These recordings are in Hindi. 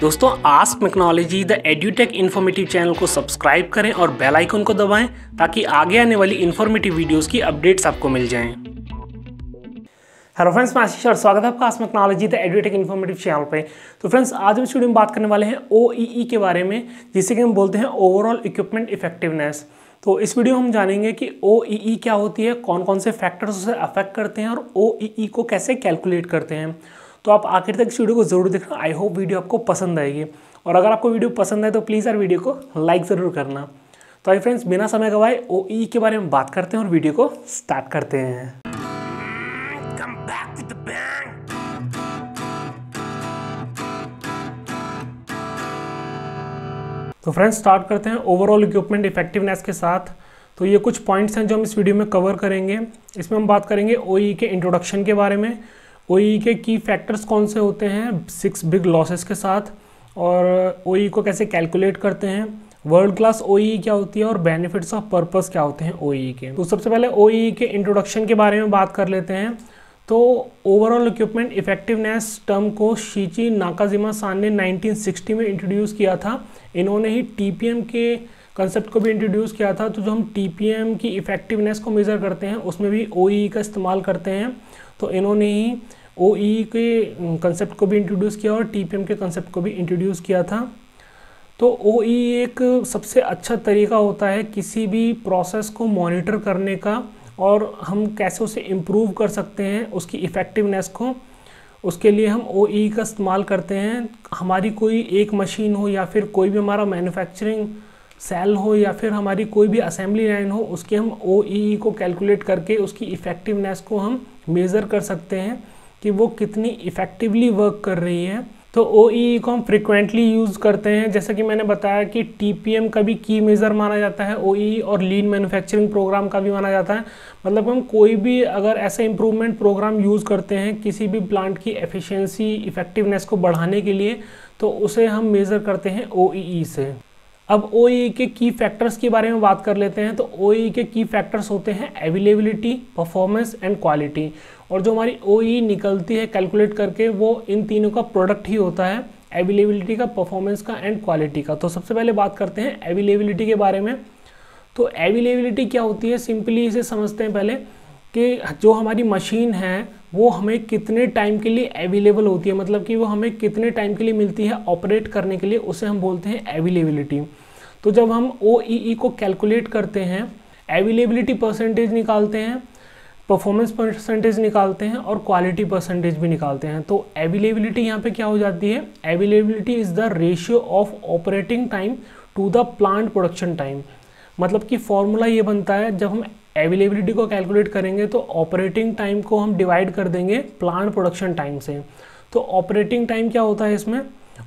दोस्तों Ask Technology the edutech informative channel को सब्सक्राइब करें और बेल आइकन को दबाएं ताकि आगे आने वाली इन्फॉर्मेटिव वीडियोस की अपडेट्स आपको मिल जाएं। हेलो फ्रेंड्स, मैं आशीष और स्वागत है आपका Ask Technology the edutech informative channel पे। तो फ्रेंड्स, आज हम इस वीडियो में बात करने वाले हैं OEE के बारे में, जिसे कि हम बोलते हैं ओवरऑल इक्विपमेंट इफेक्टिवनेस। तो इस वीडियो में हम जानेंगे कि OEE क्या होती है, कौन कौन से फैक्टर्स उसे अफेक्ट करते हैं और OEE को कैसे कैलकुलेट करते हैं। तो आप आखिर तक इस वीडियो को जरूर देखना। आई होप वीडियो आपको पसंद आएगी, और अगर आपको वीडियो पसंद आए तो प्लीज़ यार वीडियो को लाइक ज़रूर करना। तो आई फ्रेंड्स, बिना समय गवाए OEE के बारे में बात करते हैं और वीडियो को स्टार्ट करते हैं। तो फ्रेंड्स, स्टार्ट करते हैं ओवरऑल इक्विपमेंट इफेक्टिवनेस के साथ। तो ये कुछ पॉइंट्स हैं जो हम इस वीडियो में कवर करेंगे। इसमें हम बात करेंगे OEE के इंट्रोडक्शन के बारे में, OEE के की फैक्टर्स कौन से होते हैं 6 बिग लॉसेस के साथ, और OEE को कैसे कैलकुलेट करते हैं, वर्ल्ड क्लास OEE क्या होती है और बेनिफिट्स ऑफ पर्पस क्या होते हैं OEE के। तो सबसे पहले OEE के इंट्रोडक्शन के बारे में बात कर लेते हैं। तो ओवरऑल इक्विपमेंट इफेक्टिवनेस टर्म को शिची नाकाजिमा सान ने 1960 में इंट्रोड्यूस किया था। इन्होंने ही TPM के कंसेप्ट को भी इंट्रोड्यूस किया था। तो जो हम TPM की इफेक्टिवनेस को मेज़र करते हैं उसमें भी OEE का इस्तेमाल करते हैं। तो इन्होंने ही OEE के कंसेप्ट को भी इंट्रोड्यूस किया और TPM के कंसेप्ट को भी इंट्रोड्यूस किया था। तो OEE एक सबसे अच्छा तरीका होता है किसी भी प्रोसेस को मॉनिटर करने का, और हम कैसे उसे इम्प्रूव कर सकते हैं उसकी इफ़ेक्टिवनेस को। उसके लिए हम OEE का इस्तेमाल करते हैं। हमारी कोई एक मशीन हो या फिर कोई भी हमारा मैन्युफैक्चरिंग सेल हो या फिर हमारी कोई भी असेंबली लाइन हो, उसके हम OEE को कैलकुलेट करके उसकी इफ़ेक्टिवनेस को हम मेज़र कर सकते हैं कि वो कितनी इफ़ेक्टिवली वर्क कर रही है। तो OEE को हम फ्रिक्वेंटली यूज़ करते हैं। जैसा कि मैंने बताया कि TPM का भी की मेज़र माना जाता है OEE, और लीन मैन्युफैक्चरिंग प्रोग्राम का भी माना जाता है। मतलब हम कोई भी अगर ऐसा इम्प्रूवमेंट प्रोग्राम यूज़ करते हैं किसी भी प्लांट की एफिशिएंसी इफ़ेक्टिवनेस को बढ़ाने के लिए, तो उसे हम मेज़र करते हैं OEE से। अब OEE के की फैक्टर्स के बारे में बात कर लेते हैं। तो OEE के की फैक्टर्स होते हैं अवेलेबिलिटी, परफॉर्मेंस एंड क्वालिटी। और जो हमारी OEE निकलती है कैलकुलेट करके, वो इन तीनों का प्रोडक्ट ही होता है, अवेलेबिलिटी का, परफॉर्मेंस का एंड क्वालिटी का। तो सबसे पहले बात करते हैं अवेलेबिलिटी के बारे में। तो अवेलेबिलिटी क्या होती है, सिंपली इसे समझते हैं पहले कि जो हमारी मशीन है वो हमें कितने टाइम के लिए अवेलेबल होती है, मतलब कि वो हमें कितने टाइम के लिए मिलती है ऑपरेट करने के लिए, उसे हम बोलते हैं अवेलेबिलिटी। तो जब हम OEE को कैलकुलेट करते हैं, अवेलेबिलिटी परसेंटेज निकालते हैं, परफॉर्मेंस परसेंटेज निकालते हैं और क्वालिटी परसेंटेज भी निकालते हैं। तो अवेलेबिलिटी यहाँ पे क्या हो जाती है, availability is the ratio of operating time to the plant production time. मतलब कि फॉर्मूला ये बनता है, जब हम अवेलेबिलिटी को कैलकुलेट करेंगे तो ऑपरेटिंग टाइम को हम डिवाइड कर देंगे प्लांट प्रोडक्शन टाइम से। तो ऑपरेटिंग टाइम क्या होता है इसमें,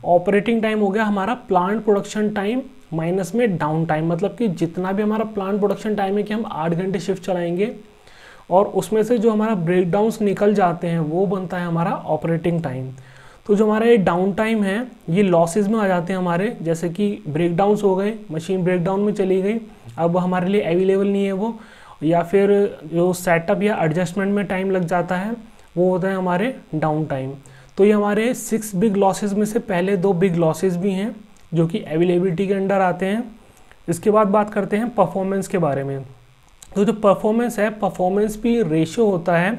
ऑपरेटिंग टाइम हो गया हमारा प्लांट प्रोडक्शन टाइम माइनस में डाउन टाइम। मतलब कि जितना भी हमारा प्लांट प्रोडक्शन टाइम है कि हम 8 घंटे शिफ्ट चलाएंगे, और उसमें से जो हमारा ब्रेकडाउन्स निकल जाते हैं वो बनता है हमारा ऑपरेटिंग टाइम। तो जो हमारा ये डाउन टाइम है ये लॉसेज में आ जाते हैं हमारे, जैसे कि ब्रेकडाउन्स हो गए, मशीन ब्रेकडाउन में चली गई, अब हमारे लिए अवेलेबल नहीं है वो, या फिर जो सेटअप या एडजस्टमेंट में टाइम लग जाता है वो होता है हमारे डाउन टाइम। तो ये हमारे 6 बिग लॉसेज में से पहले 2 बिग लॉसेज भी हैं जो कि अवेलेबिलिटी के अंडर आते हैं। इसके बाद बात करते हैं परफॉर्मेंस के बारे में। तो जो परफॉर्मेंस है, परफॉर्मेंस भी रेशियो होता है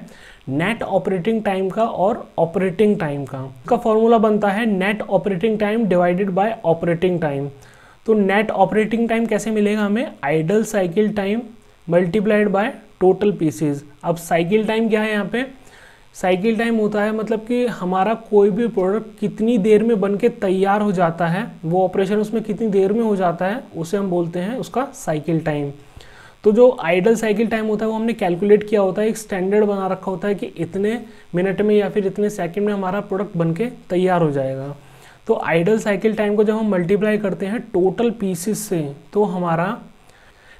नेट ऑपरेटिंग टाइम का और ऑपरेटिंग टाइम का। इसका फॉर्मूला बनता है net operating time divided by operating time. तो नेट ऑपरेटिंग टाइम कैसे मिलेगा हमें, idle cycle time multiplied by total pieces. अब साइकिल टाइम क्या है यहाँ पे, साइकिल टाइम होता है मतलब कि हमारा कोई भी प्रोडक्ट कितनी देर में बन के तैयार हो जाता है, वो ऑपरेशन उसमें कितनी देर में हो जाता है, उसे हम बोलते हैं उसका साइकिल टाइम। तो जो आइडल साइकिल टाइम होता है वो हमने कैलकुलेट किया होता है, एक स्टैंडर्ड बना रखा होता है कि इतने मिनट में या फिर इतने सेकंड में हमारा प्रोडक्ट बन के तैयार हो जाएगा। तो आइडल साइकिल टाइम को जब हम मल्टीप्लाई करते हैं टोटल पीसेस से, तो हमारा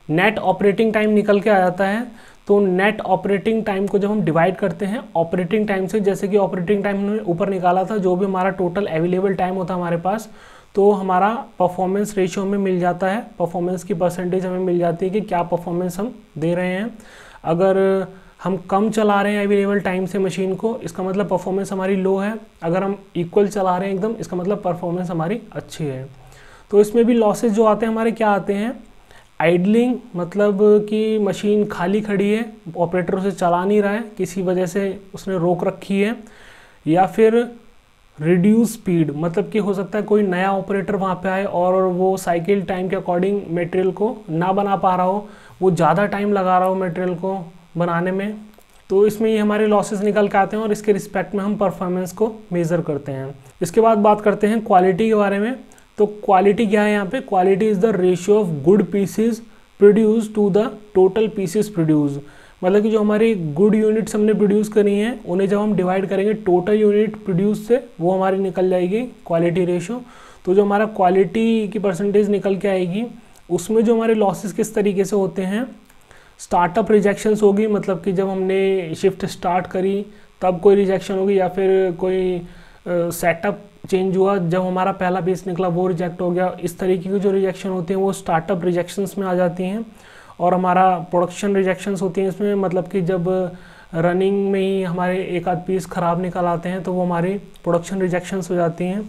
नेट ऑपरेटिंग टाइम निकल के आ जाता है। तो नेट ऑपरेटिंग टाइम को जब हम डिवाइड करते हैं ऑपरेटिंग टाइम से, जैसे कि ऑपरेटिंग टाइम हमने ऊपर निकाला था, जो भी हमारा टोटल अवेलेबल टाइम होता है हमारे पास, तो हमारा परफॉर्मेंस रेशियो में मिल जाता है, परफॉर्मेंस की परसेंटेज हमें मिल जाती है कि क्या परफॉर्मेंस हम दे रहे हैं। अगर हम कम चला रहे हैं अवेलेबल टाइम से मशीन को, इसका मतलब परफॉर्मेंस हमारी लो है। अगर हम इक्वल चला रहे हैं एकदम, इसका मतलब परफॉर्मेंस हमारी अच्छी है। तो इसमें भी लॉसेज जो आते हैं हमारे क्या आते हैं, आइडलिंग, मतलब कि मशीन खाली खड़ी है, ऑपरेटर उसे चला नहीं रहा है, किसी वजह से उसने रोक रखी है, या फिर रिड्यूस स्पीड, मतलब कि हो सकता है कोई नया ऑपरेटर वहाँ पे आए और वो साइकिल टाइम के अकॉर्डिंग मटेरियल को ना बना पा रहा हो, वो ज़्यादा टाइम लगा रहा हो मटेरियल को बनाने में। तो इसमें ये हमारे लॉसेस निकल के आते हैं और इसके रिस्पेक्ट में हम परफॉर्मेंस को मेज़र करते हैं। इसके बाद बात करते हैं क्वालिटी के बारे में। तो क्वालिटी क्या है यहाँ पे, quality is the ratio of good pieces produce to the total pieces produce, मतलब कि जो हमारी गुड यूनिट्स हमने प्रोड्यूस करी हैं उन्हें जब हम डिवाइड करेंगे टोटल यूनिट प्रोड्यूस से, वो हमारी निकल जाएगी क्वालिटी रेशियो। तो जो हमारा क्वालिटी की परसेंटेज निकल के आएगी, उसमें जो हमारे लॉसेस किस तरीके से होते हैं, स्टार्टअप रिजेक्शंस होगी, मतलब कि जब हमने शिफ्ट स्टार्ट करी तब कोई रिजेक्शन होगी, या फिर कोई सेटअप चेंज हुआ, जब हमारा पहला बेस निकला वो रिजेक्ट हो गया। इस तरीके की जो रिजेक्शन होती हैं वो स्टार्टअप रिजेक्शंस में आ जाती हैं। और हमारा प्रोडक्शन रिजेक्शंस होती हैं इसमें, मतलब कि जब रनिंग में ही हमारे एक आध पीस ख़राब निकल आते हैं तो वो हमारी प्रोडक्शन रिजेक्शंस हो जाती हैं।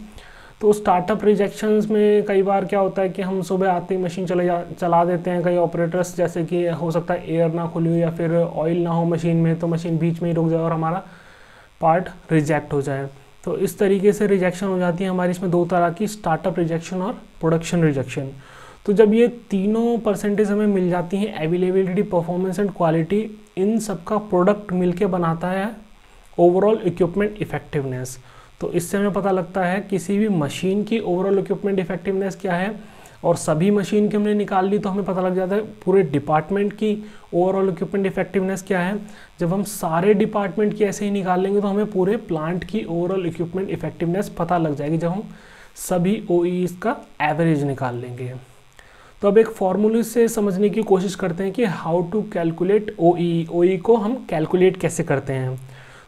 तो स्टार्टअप रिजेक्शंस में कई बार क्या होता है कि हम सुबह आते ही मशीन चला देते हैं, कई ऑपरेटर्स जैसे कि हो सकता है एयर ना खुली हो या फिर ऑयल ना हो मशीन में, तो मशीन बीच में ही रुक जाए और हमारा पार्ट रिजेक्ट हो जाए। तो इस तरीके से रिजेक्शन हो जाती है हमारी। इसमें दो तरह की, स्टार्टअप रिजेक्शन और प्रोडक्शन रिजेक्शन। तो जब ये तीनों परसेंटेज हमें मिल जाती हैं, अवेलेबिलिटी, परफॉर्मेंस एंड क्वालिटी, इन सब का प्रोडक्ट मिलके बनाता है ओवरऑल इक्विपमेंट इफेक्टिवनेस। तो इससे हमें पता लगता है किसी भी मशीन की ओवरऑल इक्विपमेंट इफेक्टिवनेस क्या है, और सभी मशीन की हमने निकाल ली तो हमें पता लग जाता है पूरे डिपार्टमेंट की ओवरऑल इक्विपमेंट इफेक्टिवनेस क्या है। जब हम सारे डिपार्टमेंट की ऐसे ही निकाल लेंगे तो हमें पूरे प्लांट की ओवरऑल इक्विपमेंट इफेक्टिवनेस पता लग जाएगी, जब हम सभी OEEs का एवरेज निकाल लेंगे। तो अब एक फॉर्मूले से समझने की कोशिश करते हैं कि हाउ टू कैलकुलेट OEE को हम कैलकुलेट कैसे करते हैं।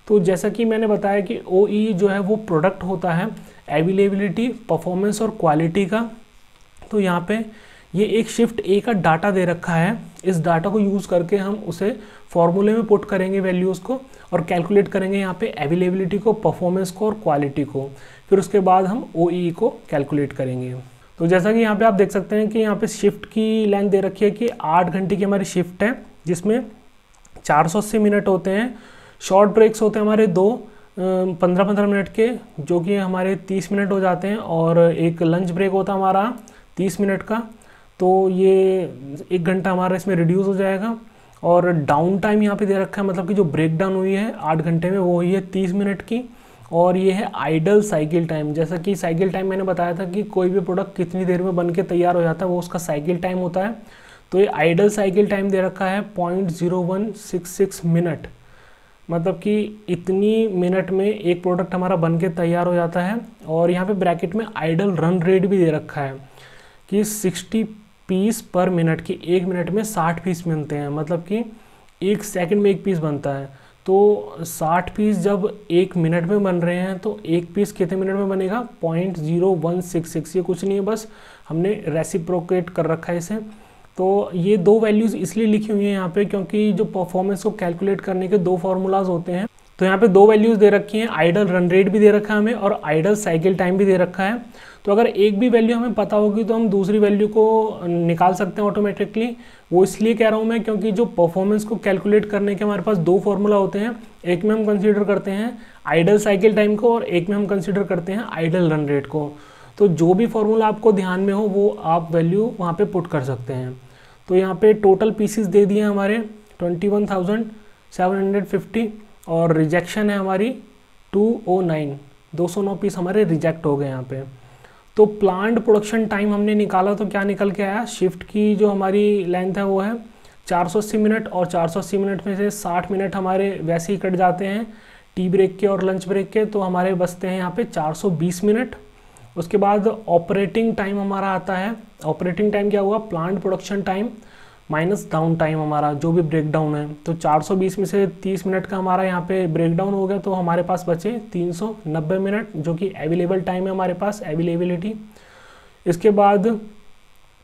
तो जैसा कि मैंने बताया कि OEE जो है वो प्रोडक्ट होता है अवेलेबिलिटी, परफॉर्मेंस और क्वालिटी का। तो यहाँ पे ये एक शिफ्ट A का डाटा दे रखा है, इस डाटा को यूज़ करके हम उसे फॉर्मूले में पुट करेंगे वैल्यूज़ को, और कैलकुलेट करेंगे यहाँ पे अवेलेबिलिटी को, परफॉर्मेंस को और क्वालिटी को। फिर उसके बाद हम OEE को कैलकुलेट करेंगे। तो जैसा कि यहाँ पे आप देख सकते हैं कि यहाँ पे शिफ्ट की लेंथ दे रखी है कि 8 घंटे की हमारी शिफ्ट है, जिसमें 480 मिनट होते हैं। शॉर्ट ब्रेक्स होते हैं हमारे 15-15 मिनट के, जो कि हमारे 30 मिनट हो जाते हैं, और एक लंच ब्रेक होता है हमारा 30 मिनट का, तो ये 1 घंटा हमारा इसमें रिड्यूस हो जाएगा। और डाउन टाइम यहाँ पे दे रखा है, मतलब कि जो ब्रेक डाउन हुई है 8 घंटे में वो हुई है 30 मिनट की। और ये है आइडल साइकिल टाइम, जैसा कि साइकिल टाइम मैंने बताया था कि कोई भी प्रोडक्ट कितनी देर में बन के तैयार हो जाता है वो उसका साइकिल टाइम होता है। तो ये आइडल साइकिल टाइम दे रखा है 0.0166 मिनट, मतलब कि इतनी मिनट में एक प्रोडक्ट हमारा बन के तैयार हो जाता है। और यहाँ पे ब्रैकेट में आइडल रन रेट भी दे रखा है कि 60 पीस पर मिनट, की 1 मिनट में 60 पीस बनते हैं, मतलब कि 1 सेकंड में 1 पीस बनता है। तो 60 पीस जब 1 मिनट में बन रहे हैं तो 1 पीस कितने मिनट में बनेगा, 0.0166। ये कुछ नहीं है, बस हमने रेसिप्रोकेट कर रखा है इसे। तो ये 2 वैल्यूज़ इसलिए लिखी हुई हैं यहाँ पे क्योंकि जो परफॉर्मेंस को कैलकुलेट करने के 2 फार्मूलाज होते हैं। तो यहाँ पे 2 वैल्यूज़ दे रखी हैं, आइडल रन रेट भी दे रखा है हमें और आइडल साइकिल टाइम भी दे रखा है। तो अगर एक भी वैल्यू हमें पता होगी तो हम दूसरी वैल्यू को निकाल सकते हैं ऑटोमेटिकली। वो इसलिए कह रहा हूँ मैं क्योंकि जो परफॉर्मेंस को कैलकुलेट करने के हमारे पास 2 फार्मूला होते हैं, एक में हम कंसीडर करते हैं आइडल साइकिल टाइम को और एक में हम कंसीडर करते हैं आइडल रन रेट को। तो जो भी फार्मूला आपको ध्यान में हो वो आप वैल्यू वहाँ पे पुट कर सकते हैं। तो यहाँ पे टोटल पीसीस दे दिए हमारे 21,750 और रिजेक्शन है हमारी 209 पीस हमारे रिजेक्ट हो गए यहाँ पे। तो प्लांट प्रोडक्शन टाइम हमने निकाला तो क्या निकल के आया, शिफ्ट की जो हमारी लेंथ है वो है 480 मिनट और 480 मिनट में से 60 मिनट हमारे वैसे ही कट जाते हैं टी ब्रेक के और लंच ब्रेक के, तो हमारे बचते हैं यहाँ पे 420 मिनट। उसके बाद ऑपरेटिंग टाइम हमारा आता है, ऑपरेटिंग टाइम क्या हुआ, plant production time minus down time हमारा जो भी ब्रेक डाउन है। तो 420 में से 30 मिनट का हमारा यहाँ पे ब्रेक डाउन हो गया, तो हमारे पास बचे 390 मिनट जो कि अवेलेबल टाइम है हमारे पास, अवेलेबिलिटी। इसके बाद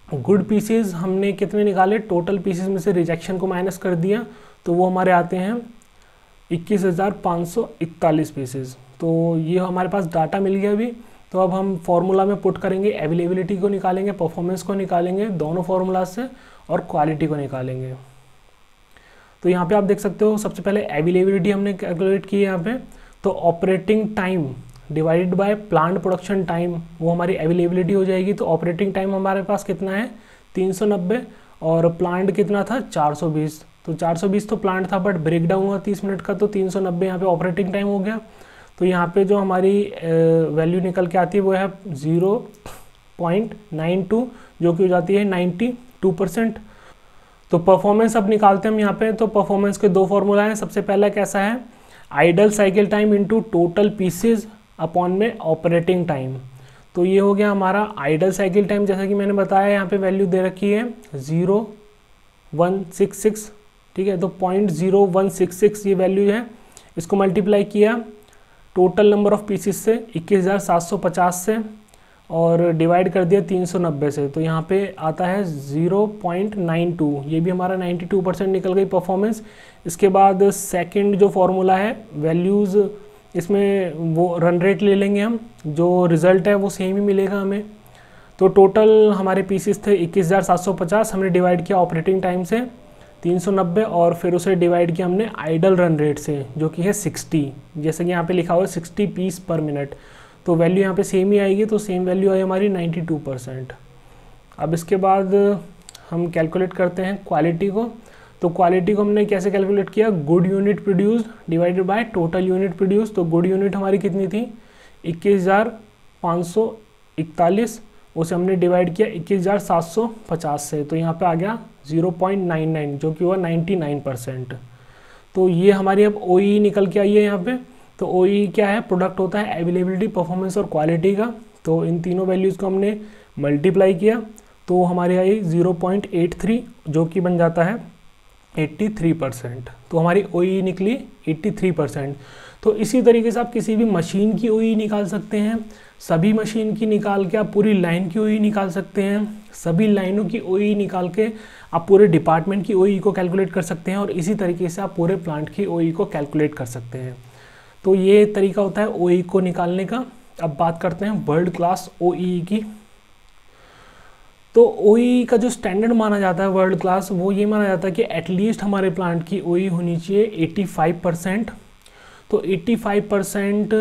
गुड पीसेस हमने कितने निकाले, टोटल पीसेस में से रिजेक्शन को माइनस कर दिया तो वो हमारे आते हैं 21,541 पीसेज। तो ये हमारे पास डाटा मिल गया अभी। तो अब हम फॉर्मूला में पुट करेंगे, अवेलेबिलिटी को निकालेंगे, परफॉर्मेंस को निकालेंगे, दोनों फार्मूला से, और क्वालिटी को निकालेंगे। तो यहाँ पे आप देख सकते हो सबसे पहले अवेलेबिलिटी हमने कैलकुलेट की है यहाँ पे। तो operating time divided by plant production time, वो हमारी अवेलेबिलिटी हो जाएगी। तो ऑपरेटिंग टाइम हमारे पास कितना है 390, और प्लांट कितना था 420। तो 420 तो प्लांट था, बट ब्रेक डाउन हुआ 30 मिनट का, तो 390 यहाँ पे ऑपरेटिंग टाइम हो गया। तो यहाँ पे जो हमारी वैल्यू निकल के आती है वो है 0.92, जो कि हो जाती है 92%। तो परफॉर्मेंस अब निकालते हैं हम यहाँ पे। तो परफॉर्मेंस के दो फॉर्मूला हैं। सबसे पहला कैसा है, idle cycle time into total pieces upon में ऑपरेटिंग टाइम। तो ये हो गया हमारा आइडल साइकिल टाइम, जैसा कि मैंने बताया यहाँ पे वैल्यू दे रखी है 0.166, ठीक है। तो 0.0166 ये वैल्यू है। इसको मल्टीप्लाई किया टोटल नंबर ऑफ पीसेस से 21,750 से, और डिवाइड कर दिया 390 से। तो यहाँ पे आता है 0.92, ये भी हमारा 92% निकल गई परफॉर्मेंस। इसके बाद सेकंड जो फॉर्मूला है वैल्यूज़, इसमें वो रन रेट ले लेंगे हम, जो रिज़ल्ट है वो सेम ही मिलेगा हमें। तो टोटल हमारे पीसेस थे 21,750, हमने डिवाइड किया ऑपरेटिंग टाइम से 390, और फिर उसे डिवाइड किया हमने आइडल रन रेट से, जो कि है 60, जैसे कि यहाँ पे लिखा हुआ है 60 पीस पर मिनट। तो वैल्यू यहाँ पे सेम ही आएगी। तो सेम वैल्यू आई हमारी 92%। अब इसके बाद हम कैलकुलेट करते हैं क्वालिटी को। तो क्वालिटी को हमने कैसे कैलकुलेट किया, good unit produce divided by total unit produce. तो गुड यूनिट हमारी कितनी थी 21,541, उसे हमने डिवाइड किया 21,750 से। तो यहाँ पे आ गया 0.99, जो कि हुआ 99%। तो ये हमारी अब OEE निकल के आई है यहाँ पे। तो OEE क्या है, प्रोडक्ट होता है अवेलेबिलिटी, परफॉर्मेंस और क्वालिटी का। तो इन तीनों वैल्यूज़ को हमने मल्टीप्लाई किया तो हमारी आई 0.83, जो कि बन जाता है 83%। तो हमारी OEE निकली 83%। तो इसी तरीके से आप किसी भी मशीन की OEE निकाल सकते हैं, सभी मशीन की निकाल के आप पूरी लाइन की OEE निकाल सकते हैं, सभी लाइनों की OEE निकाल के आप पूरे डिपार्टमेंट की OEE को कैलकुलेट कर सकते हैं, और इसी तरीके से आप पूरे प्लांट की OEE को कैलकुलेट कर सकते हैं। तो ये तरीका होता है OEE को निकालने का। अब बात करते हैं वर्ल्ड क्लास OEE की। तो OEE का जो स्टैंडर्ड माना जाता है वर्ल्ड क्लास, वो ये माना जाता है कि एटलीस्ट हमारे प्लांट की OEE होनी चाहिए 85%। तो 85%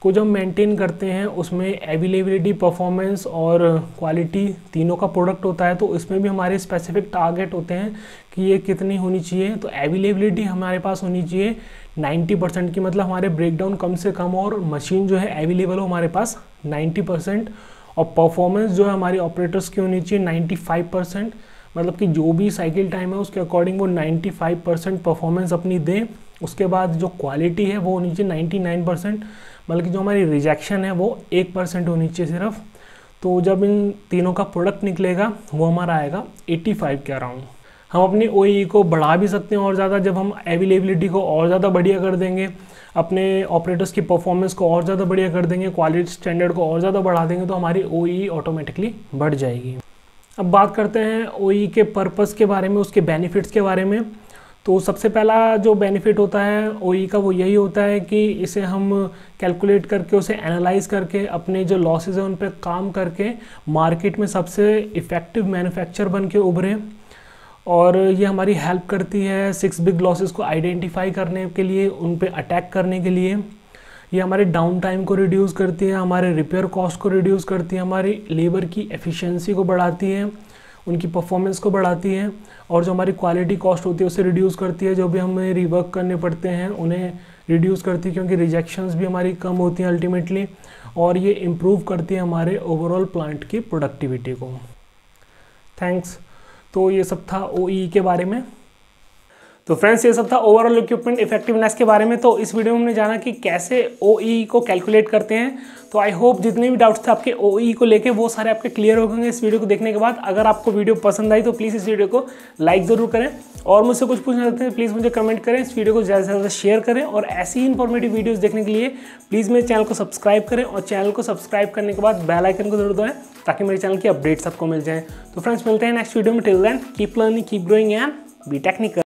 को जब मेंटेन करते हैं, उसमें अवेलेबिलिटी, परफॉर्मेंस और क्वालिटी तीनों का प्रोडक्ट होता है। तो इसमें भी हमारे स्पेसिफिक टारगेट होते हैं कि ये कितनी होनी चाहिए। तो अवेलेबिलिटी हमारे पास होनी चाहिए 90% की, मतलब हमारे ब्रेकडाउन कम से कम और मशीन जो है अवेलेबल हो हमारे पास 90%। और परफॉर्मेंस जो है हमारी ऑपरेटर्स की होनी चाहिए 95%, मतलब कि जो भी साइकिल टाइम है उसके अकॉर्डिंग वो 95% परफॉर्मेंस अपनी दें। उसके बाद जो क्वालिटी है वो होनी चाहिए 99%, बल्कि जो हमारी रिजेक्शन है वो 1% होनी चाहिए सिर्फ। तो जब इन तीनों का प्रोडक्ट निकलेगा वो हमारा आएगा 85 के अराउंड। हम अपनी OEE को बढ़ा भी सकते हैं और ज़्यादा, जब हम अवेलेबिलिटी को और ज़्यादा बढ़िया कर देंगे, अपने ऑपरेटर्स की परफॉर्मेंस को और ज़्यादा बढ़िया कर देंगे, क्वालिटी स्टैंडर्ड को और ज़्यादा बढ़ा देंगे, तो हमारी OEE ऑटोमेटिकली बढ़ जाएगी। अब बात करते हैं OEE के पर्पस के बारे में, उसके बेनिफिट्स के बारे में। तो सबसे पहला जो बेनिफिट होता है OEE का वो यही होता है कि इसे हम कैलकुलेट करके, उसे एनालाइज करके, अपने जो लॉसेस हैं उन पर काम करके मार्केट में सबसे इफ़ेक्टिव मैन्युफैक्चर बन के उभरें। और ये हमारी हेल्प करती है 6 बिग लॉसेस को आइडेंटिफाई करने के लिए, उन पे अटैक करने के लिए। ये हमारे डाउन टाइम को रिड्यूस करती है, हमारे रिपेयर कॉस्ट को रिड्यूस करती है, हमारी लेबर की एफिशिएंसी को बढ़ाती है, उनकी परफॉर्मेंस को बढ़ाती है, और जो हमारी क्वालिटी कॉस्ट होती है उसे रिड्यूस करती है। जो भी हमें रिवर्क करने पड़ते हैं उन्हें रिड्यूस करती है, क्योंकि रिजेक्शंस भी हमारी कम होती हैं अल्टीमेटली। और ये इम्प्रूव करती है हमारे ओवरऑल प्लांट की प्रोडक्टिविटी को। थैंक्स। तो ये सब था OEE के बारे में। तो फ्रेंड्स, ये सब था ओवरऑल इक्विपमेंट इफेक्टिवनेस के बारे में। तो इस वीडियो में हमने जाना कि कैसे OEE को कैलकुलेट करते हैं। तो आई होप जितने भी डाउट्स थे आपके OEE को लेके वो सारे आपके क्लियर हो गए इस वीडियो को देखने के बाद। अगर आपको वीडियो पसंद आई तो प्लीज़ इस वीडियो को लाइक ज़रूर करें, और मुझसे कुछ पूछना चाहते हैं प्लीज़ मुझे कमेंट करें। इस वीडियो को ज़्यादा से ज़्यादा शेयर करें, और ऐसी ही इन्फॉर्मेटिव वीडियोज़ देखने के लिए प्लीज़ मेरे चैनल को सब्सक्राइब करें, और चैनल को सब्सक्राइब करने के बाद बेल आइकन को जरूर दबाएं ताकि मेरे चैनल की अपडेट्स आपको मिल जाएं। तो फ्रेंड्स, मिलते हैं नेक्स्ट वीडियो में। Till then keep learning, keep growing and be technical.